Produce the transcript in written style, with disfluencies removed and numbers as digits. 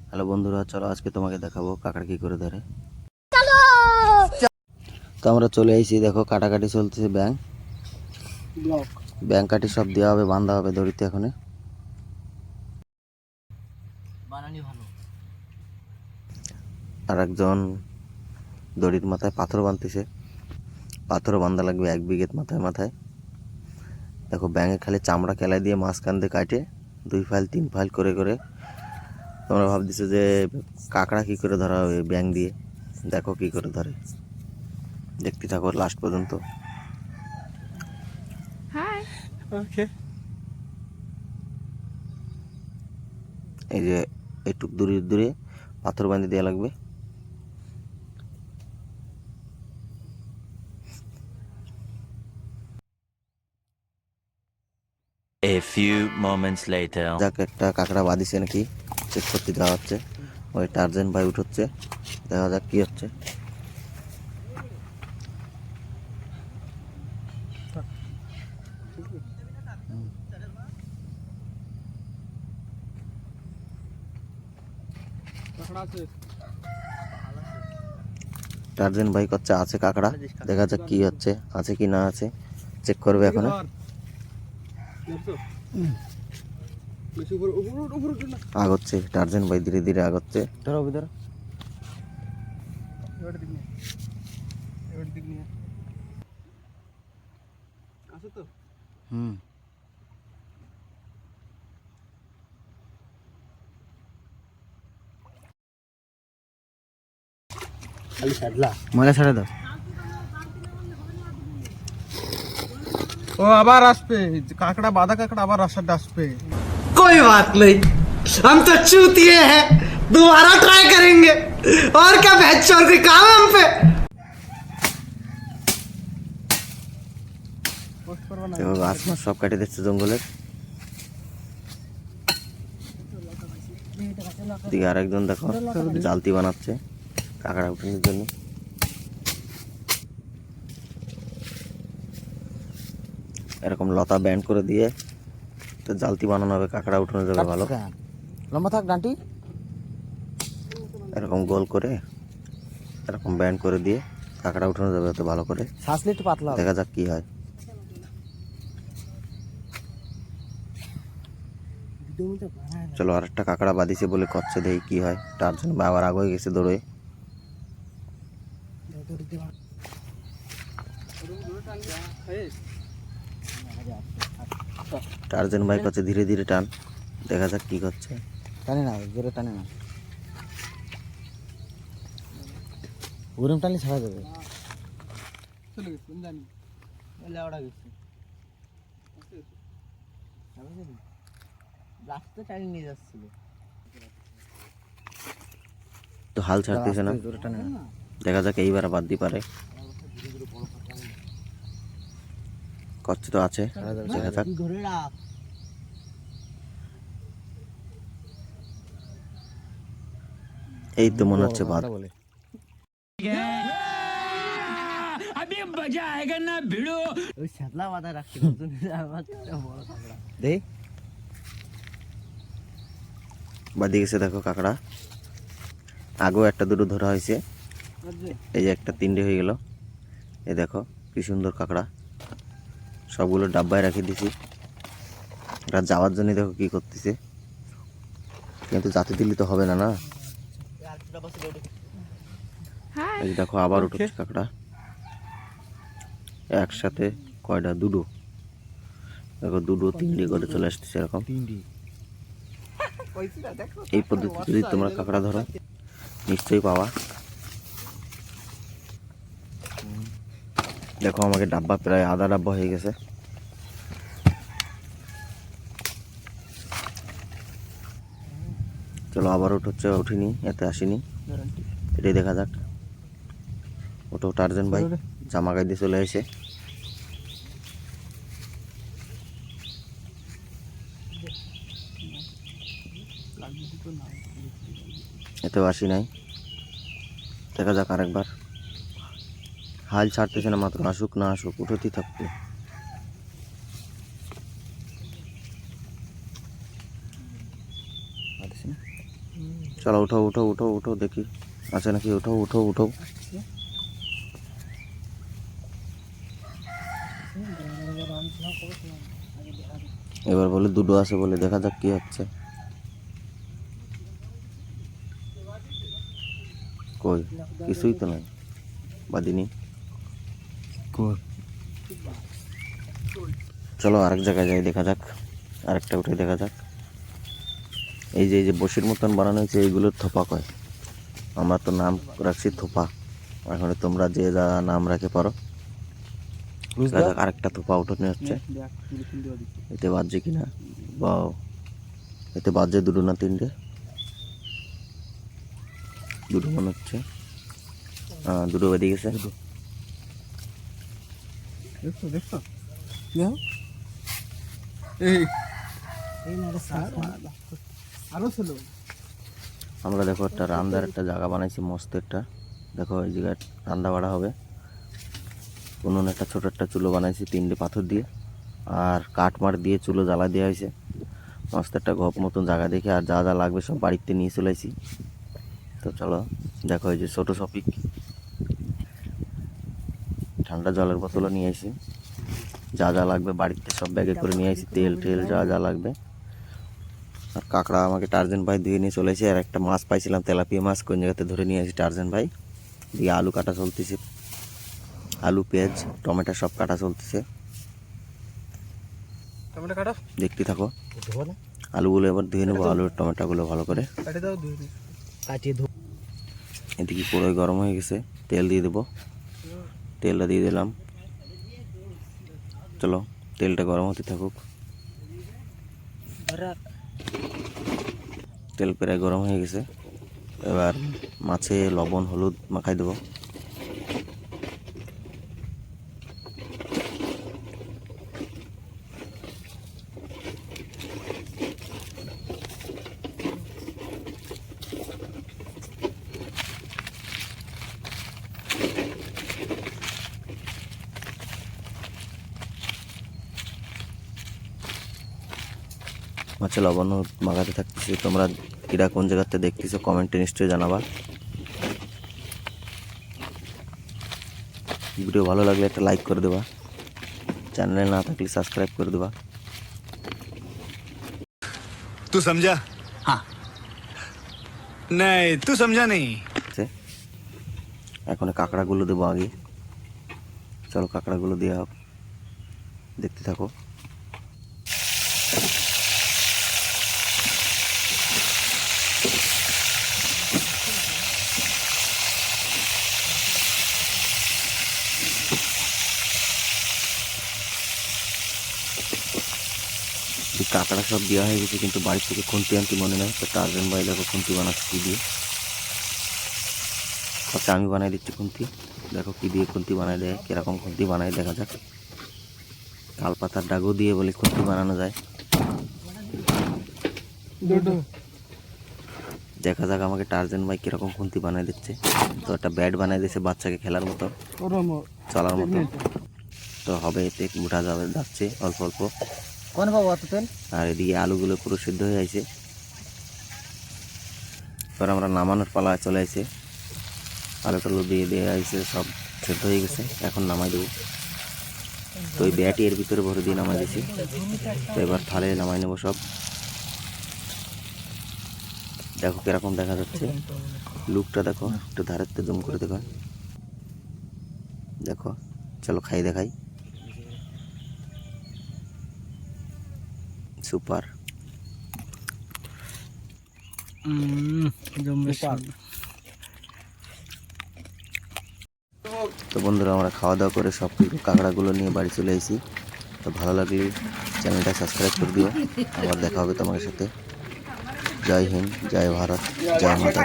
Hello বন্ধুরা, চলো আজকে তোমাকে দেখাবো কাঁকড়া কি করে ধরে। তো আমরা চলে এসেছি, দেখো কাটাকাটি চলতেছে। ব্যাং কাটি সব দেওয়া হবে, বাঁধা হবে দড়িতে। এখন আর একজন দড়ির মাথায় পাথর বাঁধতেছে। পাথর বাঁধা লাগবে 1 বিঘে মাথায় মাথায়। দেখো ব্যাঙে খালি চামড়া কেলাই দিয়ে মাঝখান দিয়ে কাটে 2 ফাইল 3 ফাইল করে করে। তোমরা ভাবতেছো যে কাঁকড়া কি করে ধরা হবে ব্যাং দিয়ে, দেখো কি করে ধরে, দেখতে থাকো লাস্ট পর্যন্ত। এই যে একটু দূরে দূরে পাথর বাঁধে দেওয়া লাগবে। A few moments later. যাক, একটা কাঁকড়া বাঁধিছে নাকি চেক করতে দেওয়া হচ্ছে। ওই টার্জেন ভাই উঠোচ্ছে, দেখা যাক কি হচ্ছে। টার্জেন ভাই করছে আছে কাঁকড়া, দেখা যাক কি হচ্ছে, আছে কি না আছে চেক করবে এখন। আগচ্ছে টার্জেন ভাই, ধীরে ধীরে আগচ্ছে। ধরো ধরো, হুম ময়লা ছাড়া দাও। ও আবার আসবে, কাঁকড়া বাঁধা কাঁকড়া আবার রাস্তাটা আসবে। कोई बात नहीं, हम तो चूतिए हैं, दोबारा ट्राई करेंगे। और क्या बहस और कोई काम है हम पे। দেখো গাছ মাছ সব কেটে দিচ্ছে জঙ্গলের দিকে। আরেকজন দেখো জালতি বানাচ্ছে কাঁকড়া উঠানোর জন্য। এরকম লতা ব্যান্ড করে দিয়ে তো জালতি বানানো হবে, কাঁকড়া উঠানো যাবে ভালো। লম্বা থাক ডাঁটি, এরকম গোল করে এরকম ব্যান্ড করে দিয়ে কাঁকড়া উঠানো যাবে তো ভালো করে। দেখা যাক কি হয়। চলো, আর একটা কাঁকড়া বাঁধিছে বলে করছে, দেখি কি হয়। টার্জেন ভাই আবার আগে গেছে দৌড়ে। টার্জেন ভাই করছে ধীরে ধীরে টান, দেখা যাক কি করছে। টানে না, জোরে টানে না, ওরম টানলে ছাড়া যাবে। চলে গেছে আমি জানি, লেওড়া গেছে রাস্তা টানি নিয়ে যাচ্ছিল। তো হাল ছাড়তেছে না, দেখা যাক এইবার বাদ দিয়ে পারে। করছে তো আছে, দেখা যাক। ধরে রাখ, এই তো মনে হচ্ছে বাদ। ওই শ্যাতলা বাঁধা রাখতে দেখ বাদি গেছে, দেখো কাঁকড়া আগেও একটা দুটো ধরা হয়েছে। এই যে একটা 3টে হয়ে গেল। এই দেখো কি সুন্দর কাঁকড়া, সবগুলো ডাব্বায় রেখে দিছি। এটা যাওয়ার জন্য দেখো কি করতেছে, কিন্তু জাতি দিলে তো হবে না না। এই দেখো আবার উঠছে কাঁকড়া, একসাথে কয়টা, দুটো। দেখো দুটো 3টে করে চলে আসতেছে এরকম। এই পদ্ধতিতে যদি তোমরা কাঁকড়া ধরো নিশ্চয়ই পাওয়া। দেখো আমাকে ডাব্বা প্রায় আধা ডাব্বা হয়ে গেছে। চলো আবার উঠছে, উঠিনি, এতে আসিনি, এটাই দেখা যাক। ওটো টার্জেন ভাই জামা গায়ে দিয়ে চলে এসে। এতেও আসি নাই, দেখা যাক আরেকবার। হাল ছাড়তেছে না, মাত্র আসুক না আসুক উঠতেই থাকবে। চলো চলো উঠো উঠো উঠো উঠো দেখি আছে নাকি, উঠো উঠো উঠো। এবার বলে দুটো আছে বলে, দেখা যাক কি হচ্ছে। কই কিছুই তো নাই, বাদিনি। চলো আরেক জায়গায় যাই, দেখা যাক, আরেকটা উঠে দেখা যাক। এই যে বসির মতন বানানো হয়েছে এইগুলোর থোপা কয়, আমরা তো নাম রাখছি থোপা, এখন তোমরা যে যা নাম রাখে পারো। দেখা যাক আরেকটা থোপা উঠোনে হচ্ছে, এতে বাজছে কিনা। বা এতে বাজছে দুটো না তিনটে, দুটো মনে হচ্ছে। হ্যাঁ দুটো বেরিয়ে গেছে। দেখছো দেখছো কি হলো? এই আরো ছিল। আমরা দেখো একটা রান্নার একটা জায়গা বানাইছি মস্ত একটা, দেখো এই জায়গায় রান্না বাড়া হবে। উনুনে একটা ছোট একটা চুলো বানাইছি 3টে পাথর দিয়ে, আর কাঠ মার দিয়ে চুলো জ্বালা দেওয়া হয়েছে। মস্ত একটা ঘপ মতন জায়গা দেখে, আর যা যা লাগবে সব বাড়িতে নিয়ে চলে আসি। তো চলো দেখো এই যে ছোটো শপিক, ঠান্ডা জলের বোতলও নিয়ে আসি, যা যা লাগবে বাড়িতে সব ব্যাগে করে নিয়ে আসি, তেল টেল যা যা লাগবে। আর কাঁকড়া আমাকে টার্জেন ভাই দিয়ে নিয়ে চলে এসে, আর একটা মাছ পাইছিলাম তেলাপিয়া মাছ, কোন জায়গাতে ধরে নিয়ে আসি টার্জেন ভাই দিয়ে। আলু কাটা চলতেছে, আলু পেঁয়াজ টমেটো সব কাটা চলতেছে, টমেটো কাটো, দেখতে থাকো। আলুগুলো এবার ধুয়ে নেবো, আলুর টমেটোগুলো ভালো করে কাটে দাও, ধুয়ে দিই। এদিকে পুরোই গরম হয়ে গেছে, তেল দিয়ে দেবো, তেলটা দিয়ে দিলাম। চলো তেলটা গরম হতে থাকুক। তেল প্রায় গরম হয়ে গেছে, এবার মাছে লবণ হলুদ মাখাই দেবো। মাছে লবণ মাখাতে থাকতেছি, তোমরা এরা কোন জায়গাতে দেখতেছো কমেন্টে নিশ্চয়ই জানাবা। ভিডিও ভালো লাগলে একটা লাইক করে দেবা, চ্যানেলে না থাকলে সাবস্ক্রাইব করে দেবা। तू समझा? हाँ नहीं तू समझा नहीं। এখন কাঁকড়াগুলো দেবো আগে, চলো কাঁকড়াগুলো দেওয়া হোক, দেখতে থাকো। কাঁকড়া সব দেওয়া হয়ে গেছে, কিন্তু বাড়ির থেকে খুন্তি আনতে মনে নেই, তো টার্জেন ভাই দেখো খুন্তি বানাচ্ছে কী দিয়ে। আচ্ছা আমি বানাই দিচ্ছি খুন্তি, দেখো কী দিয়ে খুন্তি বানাই দেয়, কীরকম খুন্তি বানাই দেখা যাক। তাল পাতার ডাগও দিয়ে বলে খুন্তি বানানো যায়, দেখা যাক আমাকে টার্জেন ভাই কীরকম খুন্তি বানাই দিচ্ছে। তো একটা ব্যাট বানাই দিচ্ছে বাচ্চাকে খেলার মতো, চলার মতো, তো হবে এতে উঠা যাবে, যাচ্ছে অল্প অল্প। আর এদিকে আলুগুলো পুরো সিদ্ধ হয়ে আছে, এবার আমরা নামানোর পালা চলে আসে। আলু টালু দিয়ে দেওয়া হয়েছে, সব সিদ্ধ হয়ে গেছে, এখন নামাই দেবো। তো ওই ব্যাটি এর ভিতরে ভরে দিয়ে নামাই দিয়েছি, তো এবার থালে নামাই নেবো সব। দেখো কিরকম দেখা যাচ্ছে, লুকটা দেখো, একটু ধারের থেকে জুম করে দেখো, দেখো। চলো খাই দেখাই, সুপার। তো বন্ধুরা আমরা খাওয়া দাওয়া করে সব কিছু কাঁকড়াগুলো নিয়ে বাড়ি চলে এসেছি। তো ভালো লাগলে চ্যানেলটা সাবস্ক্রাইব করে দিও, আবার দেখা হবে তোমার সাথে। জয় হিন্দ, জয় ভারত, জয় মাতা।